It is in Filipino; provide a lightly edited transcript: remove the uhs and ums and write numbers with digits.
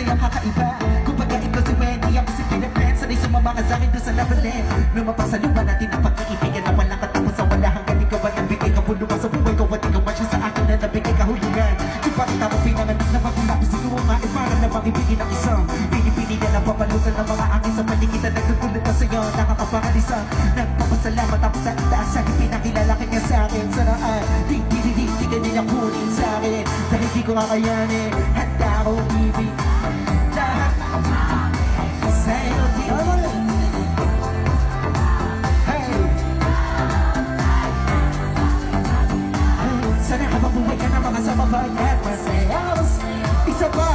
ang kakaiba. Kumbaga ikaw si Wendy, ako si Pinapen. Sanay sumama ka sa'kin doon sa labanin. Lumapas sa lupa natin ang pag-iibigan na walang katapusan. Wala hanggang ikaw ba nagbigay ka puno ka sa buhay ko. At ikaw ba siya sa akin na nabigay kahulugan. Kung bakit ako pinanganik na magulang ko siguro nga ay para namang ibigin ang isang pinipili na napapalutan ng mga aking sa paligid na nagtutulog ka sa'yo. Nakakapangalisa, nagpapasalamat ako sa itaas sa pinakilala ka niya sa'kin. Saraan, di ka nila kunin sa'kin. Dahil di ko kakayanin, handa akong ibig lahat sa'yo. Sana habang buhay ka na mga sa babae at masayos. Isa pa,